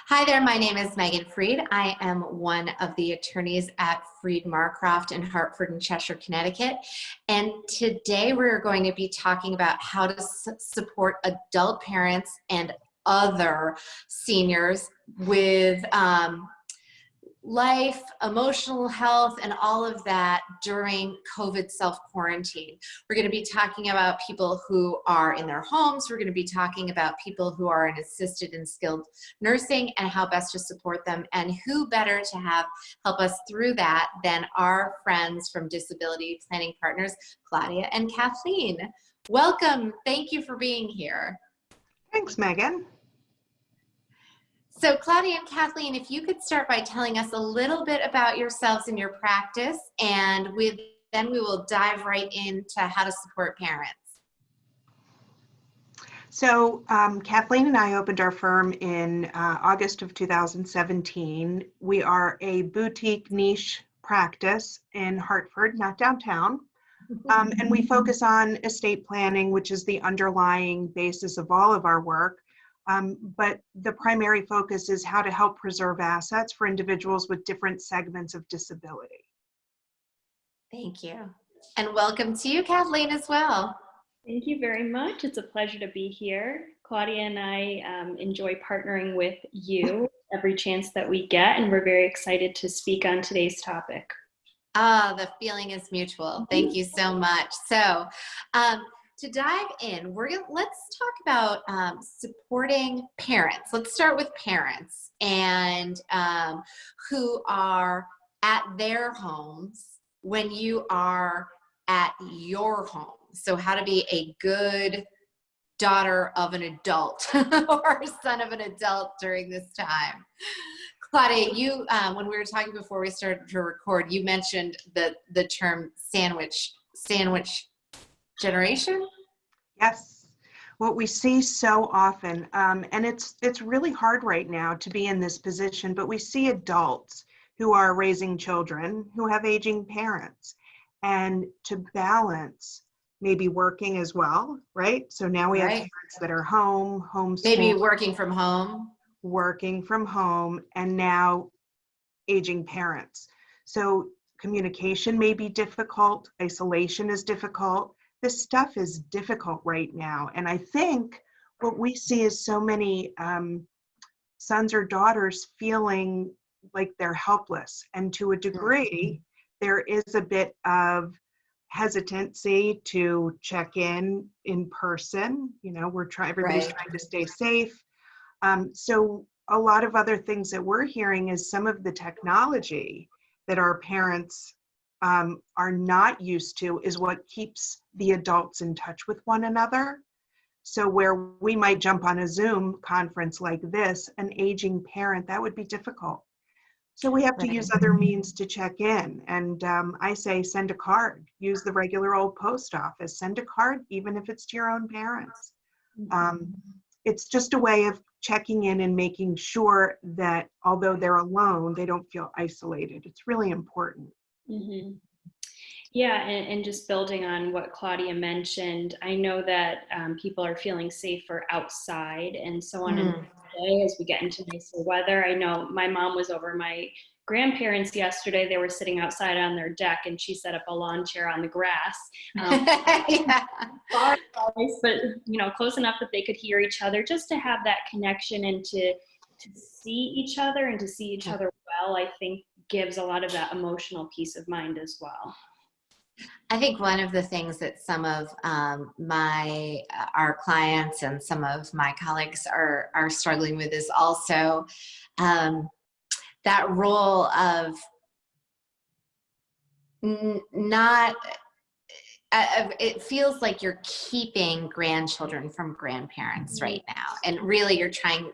Hi there, my name is Megan Freed. I am one of the attorneys at Freed Marcroft in Hartford and Cheshire, Connecticut. And today we're going to be talking about how to support adult parents and other seniors with life, emotional health, and all of that during COVID self-quarantine. We're going to be talking about people who are in their homes. We're going to be talking about people who are in assisted and skilled nursing and how best to support them. And who better to have help us through that than our friends from Disability Planning Partners, Claudia and Kathleen. Welcome. Thank you for being here. Thanks, Megan. So Claudia and Kathleen, if you could start by telling us a little bit about yourselves and your practice, and then we will dive right into how to support parents. So Kathleen and I opened our firm in August of 2017. We are a boutique niche practice in Hartford, not downtown. And we focus on estate planning, which is the underlying basis of all of our work. But the primary focus is how to help preserve assets for individuals with different segments of disability. Thank you. And welcome to you, Kathleen, as well. Thank you very much. It's a pleasure to be here. Claudia and I enjoy partnering with you every chance that we get, and we're very excited to speak on today's topic. The feeling is mutual. Thank you so much. So, to dive in, let's talk about supporting parents. Let's start with parents and who are at their homes when you are at your home. So how to be a good daughter of an adult or son of an adult during this time. Claudia, you when we were talking before we started to record, you mentioned the term sandwich generation? Yes, what we see so often, and it's really hard right now to be in this position, but we see adults who are raising children who have aging parents, and to balance maybe working as well, right? So now we have parents that are home, maybe working from home, and now aging parents. So communication may be difficult, isolation is difficult. This stuff is difficult right now. And I think what we see is so many sons or daughters feeling like they're helpless. And to a degree, there is a bit of hesitancy to check in person. You know, everybody's trying to stay safe. So a lot of other things that we're hearing is some of the technology that our parents are not used to is what keeps the adults in touch with one another. So where we might jump on a Zoom conference like this, an aging parent, that would be difficult. So we have to use other means to check in. And I say send a card, use the regular old post office, send a card, even if it's to your own parents. It's just a way of checking in and making sure that although they're alone, they don't feel isolated. It's really important. Mm-hmm. Yeah, and just building on what Claudia mentioned, I know that people are feeling safer outside and so on. And today, as we get into nicer weather, I know my mom was over my grandparents yesterday. They were sitting outside on their deck, and she set up a lawn chair on the grass. Far away, but close enough that they could hear each other, just to have that connection and to see each other and to see each other well. I think gives a lot of that emotional peace of mind as well. I think one of the things that some of our clients and some of my colleagues are struggling with is also that role of it feels like you're keeping grandchildren from grandparents right now, and really you're trying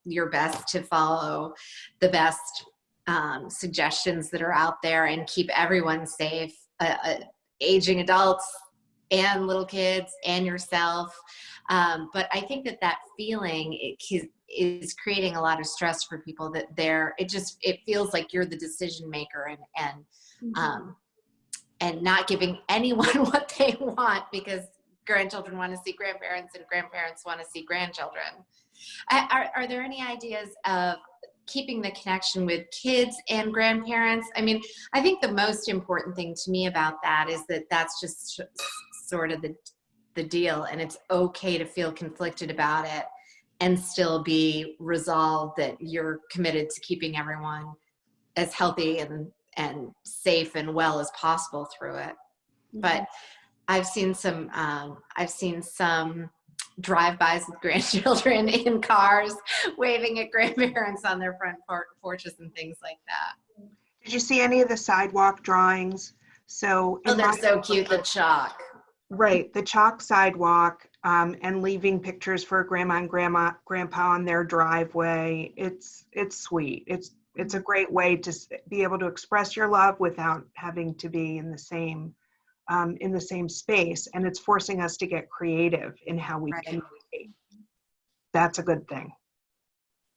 your best to follow the best suggestions that are out there and keep everyone safe, aging adults and little kids and yourself. But I think that feeling is creating a lot of stress for people, that it feels like you're the decision maker and not giving anyone what they want, because grandchildren want to see grandparents and grandparents want to see grandchildren. Are there any ideas of keeping the connection with kids and grandparents? I mean, I think the most important thing to me about that is that that's just sort of the deal, and it's okay to feel conflicted about it and still be resolved that you're committed to keeping everyone as healthy and safe and well as possible through it. But I've seen some drive-bys with grandchildren in cars waving at grandparents on their front porches and things like that. Did you see any of the sidewalk drawings? So Oh, they're so cute, the chalk. Right, the chalk sidewalk, and leaving pictures for grandma and grandpa on their driveway. It's sweet. It's a great way to be able to express your love without having to be in the same space, and it's forcing us to get creative in how we communicate. That's a good thing.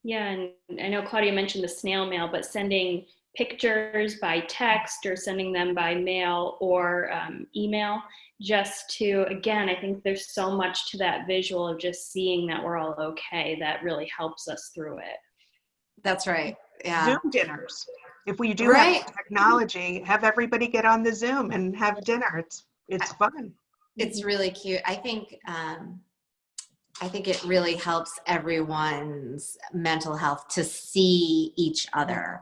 Yeah, and I know Claudia mentioned the snail mail, but sending pictures by text or sending them by mail or email, just to, again, I think there's so much to that visual of just seeing that we're all okay that really helps us through it. That's right. Yeah. Zoom dinners. If we do have technology, have everybody get on the Zoom and have dinner. It's fun. It's really cute. I think it really helps everyone's mental health to see each other,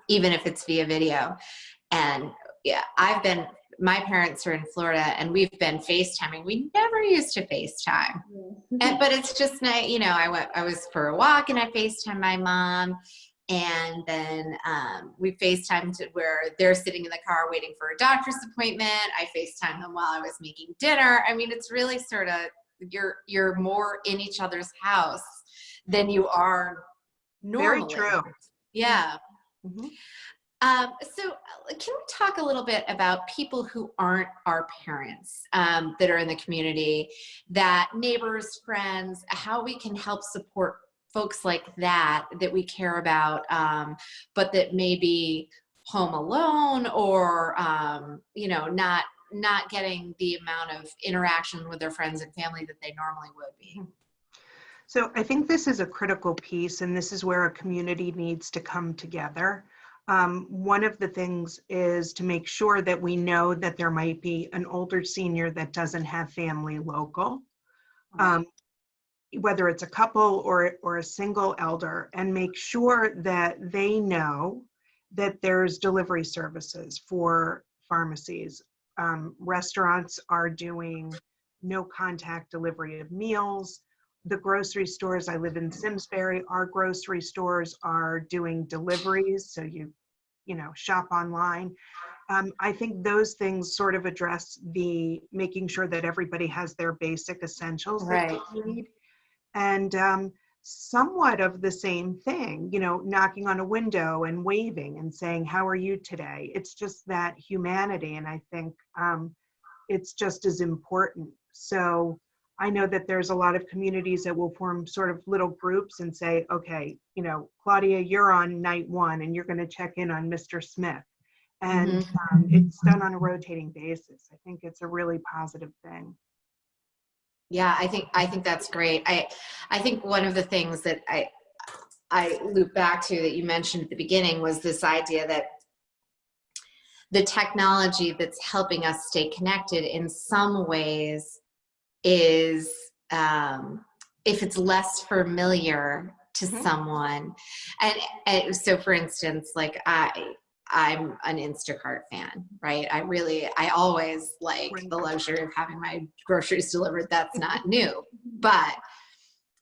even if it's via video. And yeah, my parents are in Florida and we've been FaceTiming. We never used to FaceTime, but it's just nice. You know, I was for a walk and I FaceTimed my mom. And then we FaceTimed where they're sitting in the car waiting for a doctor's appointment. I FaceTimed them while I was making dinner. I mean, it's really sort of, you're more in each other's house than you are normally. Very true. Yeah. Mm-hmm. So can we talk a little bit about people who aren't our parents, that are in the community, that neighbors, friends, how we can help support folks like that we care about, but that may be home alone or, not getting the amount of interaction with their friends and family that they normally would be. So I think this is a critical piece, and this is where a community needs to come together. One of the things is to make sure that we know that there might be an older senior that doesn't have family local. Whether it's a couple or a single elder, and make sure that they know that there's delivery services for pharmacies. Restaurants are doing no contact delivery of meals. The grocery stores, I live in Simsbury, our grocery stores are doing deliveries, so you shop online. I think those things sort of address the making sure that everybody has their basic essentials that they need. And somewhat of the same thing, knocking on a window and waving and saying, how are you today? It's just that humanity. And I think it's just as important. So I know that there's a lot of communities that will form sort of little groups and say, okay, Claudia, you're on night 1 and you're going to check in on Mr. Smith. And it's done on a rotating basis. I think it's a really positive thing. Yeah, I think that's great. I think one of the things that I loop back to that you mentioned at the beginning was this idea that the technology that's helping us stay connected in some ways is, if it's less familiar to someone, and so for instance, like I'm an Instacart fan, right? I always like the luxury of having my groceries delivered. That's not new. But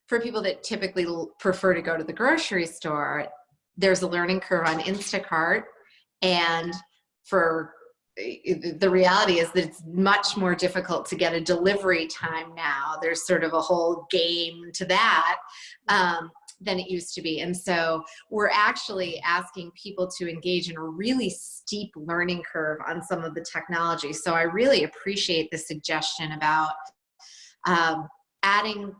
for people that typically prefer to go to the grocery store, there's a learning curve on Instacart. And the reality is that it's much more difficult to get a delivery time now. There's sort of a whole game to that. Than it used to be. And so we're actually asking people to engage in a really steep learning curve on some of the technology. So I really appreciate the suggestion about adding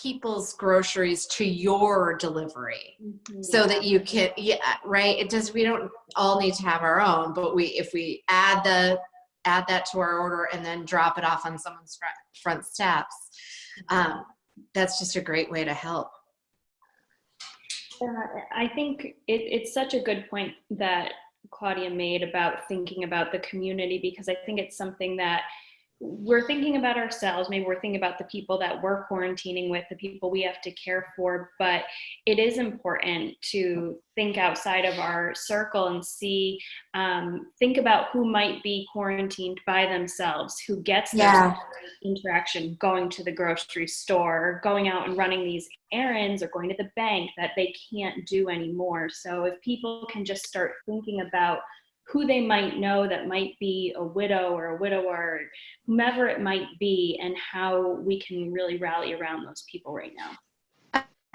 people's groceries to your delivery so that you can, we don't all need to have our own, but if we add that to our order and then drop it off on someone's front steps, that's just a great way to help. I think it's such a good point that Claudia made about thinking about the community, because I think it's something that we're thinking about ourselves. Maybe we're thinking about the people that we're quarantining with, the people we have to care for, but it is important to think outside of our circle and see, think about who might be quarantined by themselves, who gets their interaction going to the grocery store, going out and running these errands, or going to the bank that they can't do anymore. So if people can just start thinking about who they might know that might be a widow or a widower, whomever it might be, and how we can really rally around those people right now.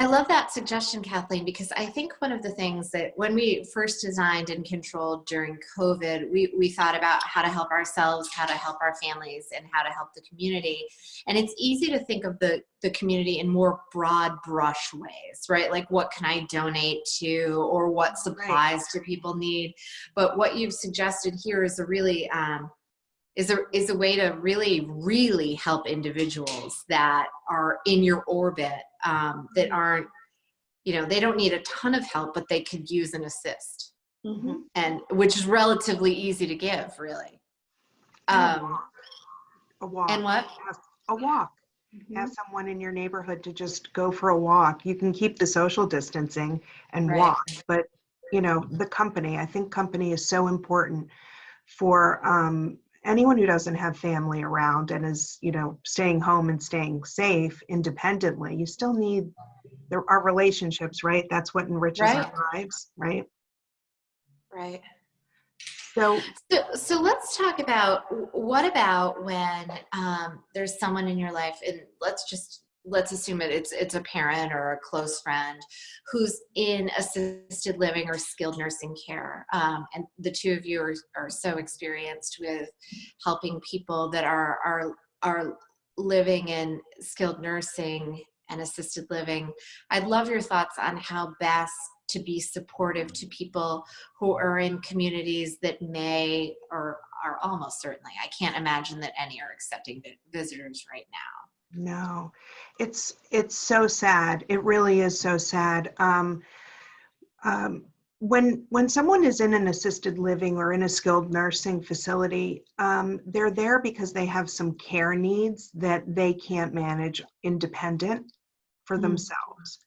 I love that suggestion, Kathleen, because I think one of the things that when we first designed and controlled during COVID, we thought about how to help ourselves, how to help our families, and how to help the community. And it's easy to think of the community in more broad brush ways, right? Like, what can I donate to, or what supplies do people need? But what you've suggested here is a really is a way to really help individuals that are in your orbit, that aren't, they don't need a ton of help, but they could use an assist, and which is relatively easy to give, really. A walk. And what? A walk. Ask someone in your neighborhood to just go for a walk. You can keep the social distancing and walk, but the company, I think company is so important for anyone who doesn't have family around and is, staying home and staying safe independently. You still need our relationships, right? That's what enriches our lives, right? Right. So let's talk about, what about when there's someone in your life, and let's assume it's a parent or a close friend who's in assisted living or skilled nursing care, and the two of you are so experienced with helping people that are living in skilled nursing and assisted living. I'd love your thoughts on how best to be supportive to people who are in communities that may, or are almost certainly, I can't imagine that any are accepting visitors right now. No, it's so sad. It really is so sad. When someone is in an assisted living or in a skilled nursing facility, they're there because they have some care needs that they can't manage independent for themselves.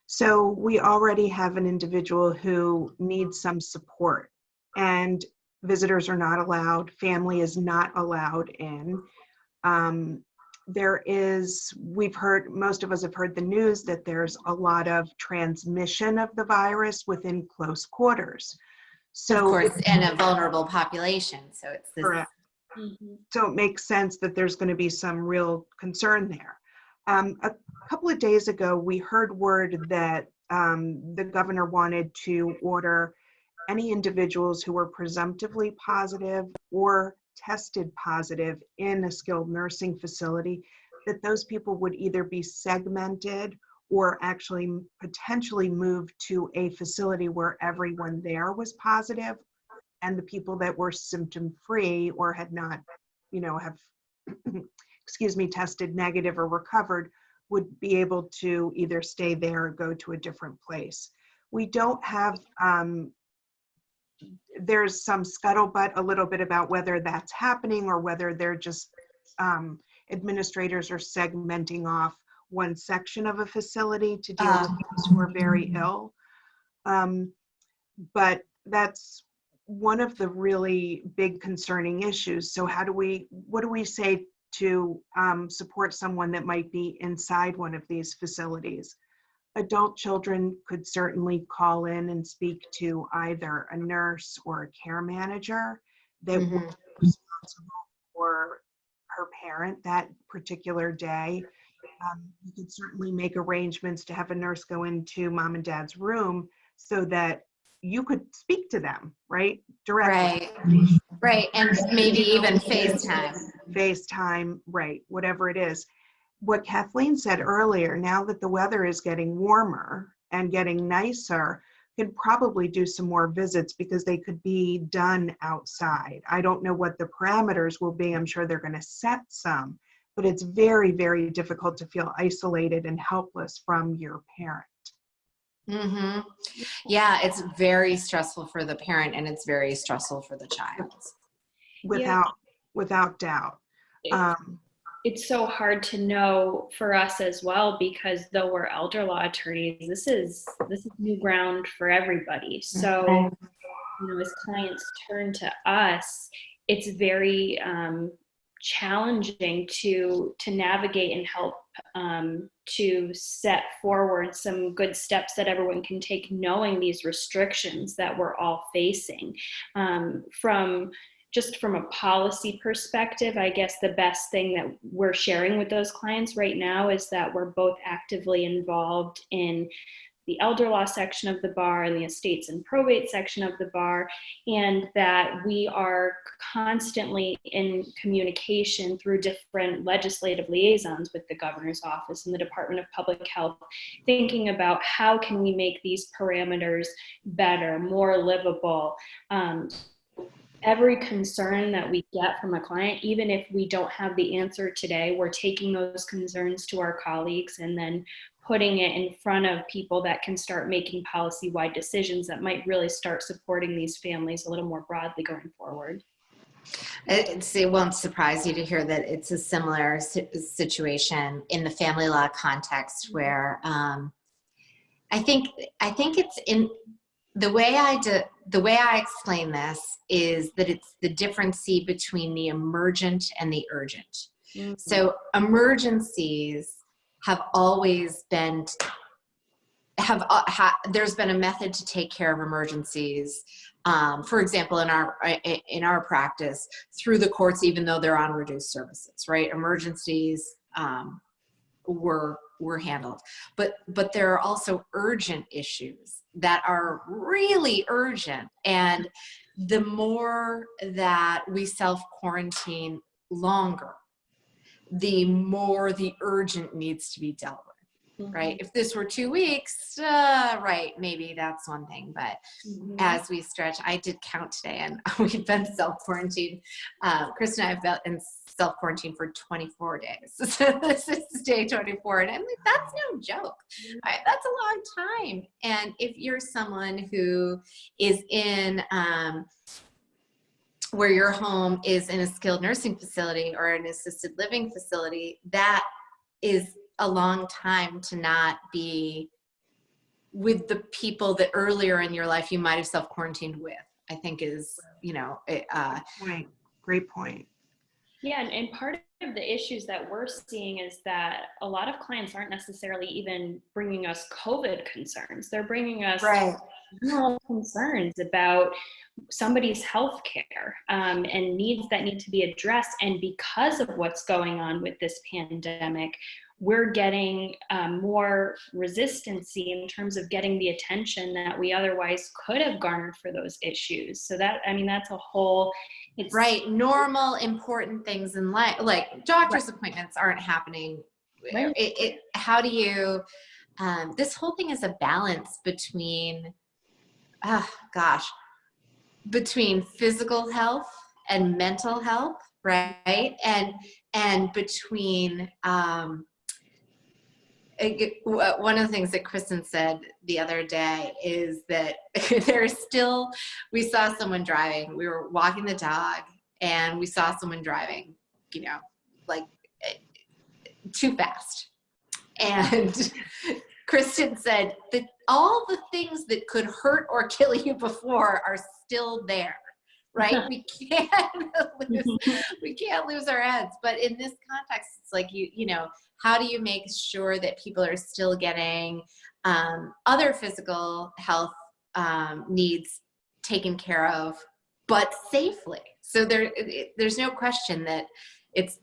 So we already have an individual who needs some support, and visitors are not allowed, family is not allowed in. Most of us have heard the news that there's a lot of transmission of the virus within close quarters. So, of course, and a vulnerable population. So it's this. Correct. So it makes sense that there's going to be some real concern there. A couple of days ago, we heard word that the governor wanted to order any individuals who were presumptively positive or tested positive in a skilled nursing facility, that those people would either be segmented or actually potentially moved to a facility where everyone there was positive, and the people that were symptom-free or had not, have, tested negative or recovered would be able to either stay there or go to a different place. We don't have, there's some scuttlebutt a little bit about whether that's happening or whether they're just administrators are segmenting off one section of a facility to deal with those who are very ill. But that's one of the really big concerning issues. So what do we say to support someone that might be inside one of these facilities? Adult children could certainly call in and speak to either a nurse or a care manager that would be responsible for her parent that particular day. You could certainly make arrangements to have a nurse go into mom and dad's room so that you could speak to them, right? Directly. Right. And maybe even FaceTime, right, whatever it is. What Kathleen said earlier, now that the weather is getting warmer and getting nicer, could probably do some more visits because they could be done outside. I don't know what the parameters will be. I'm sure they're going to set some, but it's very, very difficult to feel isolated and helpless from your parent. Mm-hmm. Yeah, it's very stressful for the parent and it's very stressful for the child. Without doubt. It's so hard to know for us as well, because though we're elder law attorneys, this is new ground for everybody. So, as clients turn to us, it's very challenging to navigate and help to set forward some good steps that everyone can take, knowing these restrictions that we're all facing. From a policy perspective, I guess the best thing that we're sharing with those clients right now is that we're both actively involved in the elder law section of the bar and the estates and probate section of the bar, and that we are constantly in communication through different legislative liaisons with the governor's office and the Department of Public Health, thinking about how can we make these parameters better, more livable. Every concern that we get from a client, even if we don't have the answer today, we're taking those concerns to our colleagues and then putting it in front of people that can start making policy-wide decisions that might really start supporting these families a little more broadly going forward. It won't surprise you to hear that it's a similar situation in the family law context, where I think it's in the way I explain this is that it's the difference between the emergent and the urgent. Mm-hmm. So emergencies have always been there's been a method to take care of emergencies. For example, in our practice, through the courts, even though they're on reduced services, right? Emergencies were handled, but there are also urgent issues that are really urgent, and the more that we self-quarantine longer, the more the urgent needs to be dealt with. Right? If this were 2 weeks, right, maybe that's one thing. But as we stretch, I did count today, and we've been self-quarantined. Chris and I have been in self-quarantine for 24 days. So this is day 24. And I'm like, that's no joke. Right? That's a long time. And if you're someone who is in, where your home is in a skilled nursing facility or an assisted living facility, that is a long time to not be with the people that earlier in your life you might have self-quarantined with, I think is, Great point. Yeah, and part of the issues that we're seeing is that a lot of clients aren't necessarily even bringing us COVID concerns. They're bringing us general concerns about somebody's health care and needs that need to be addressed. And because of what's going on with this pandemic, we're getting more resistancy in terms of getting the attention that we otherwise could have garnered for those issues. So that's a whole, it's right. Normal, important things in life, like doctor's appointments aren't happening. Right. How do you, this whole thing is a balance between, between physical health and mental health, right? And between, one of the things that Kristen said the other day is that we saw someone driving. We were walking the dog and we saw someone driving, like too fast. And Kristen said that all the things that could hurt or kill you before are still there. Right? We can't lose our heads. But in this context, it's like, how do you make sure that people are still getting other physical health needs taken care of, but safely? So there's no question that it's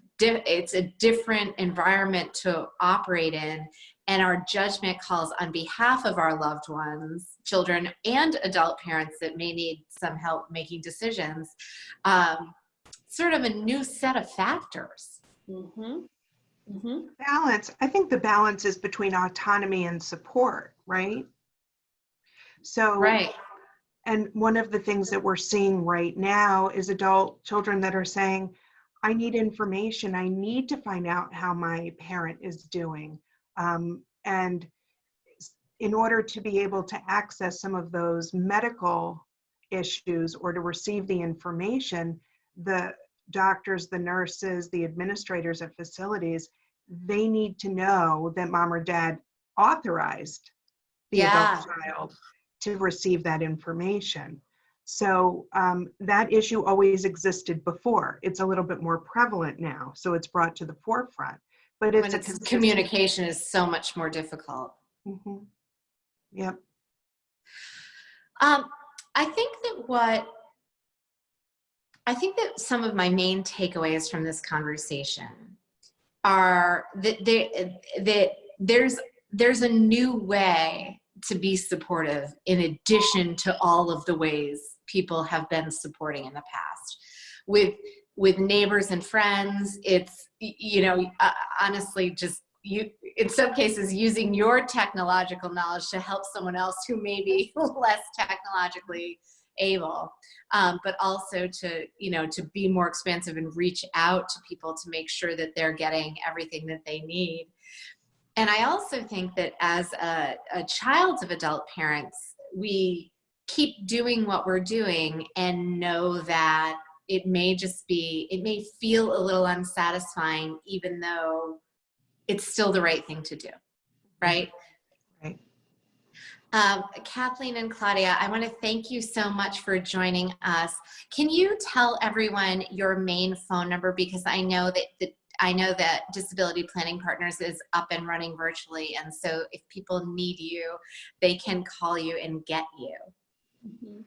a different environment to operate in. And our judgment calls on behalf of our loved ones, children and adult parents that may need some help making decisions, sort of a new set of factors. Balance. I think the balance is between autonomy and support, right? So, right. And one of the things that we're seeing right now is adult children that are saying, I need information. I need to find out how my parent is doing. And in order to be able to access some of those medical issues or to receive the information, the doctors, the nurses, the administrators at facilities, they need to know that mom or dad authorized the adult child to receive that information. So that issue always existed before. It's a little bit more prevalent now, so it's brought to the forefront. But it's when communication is so much more difficult. Mm-hmm. Yep. I think that some of my main takeaways from this conversation are that there's a new way to be supportive in addition to all of the ways people have been supporting in the past. With neighbors and friends, it's, honestly, just in some cases, using your technological knowledge to help someone else who may be less technologically able, but also to be more expansive and reach out to people to make sure that they're getting everything that they need. And I also think that as a child of adult parents, we keep doing what we're doing and know that it may feel a little unsatisfying, even though it's still the right thing to do, right? Right. Kathleen and Claudia, I want to thank you so much for joining us. Can you tell everyone your main phone number? Because I know that Disability Planning Partners is up and running virtually, and so if people need you, they can call you and get you. Mm-hmm.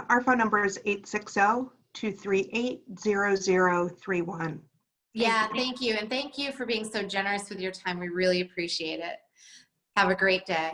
Our phone number is 860-238-0031. Yeah, thank you. And thank you for being so generous with your time. We really appreciate it. Have a great day.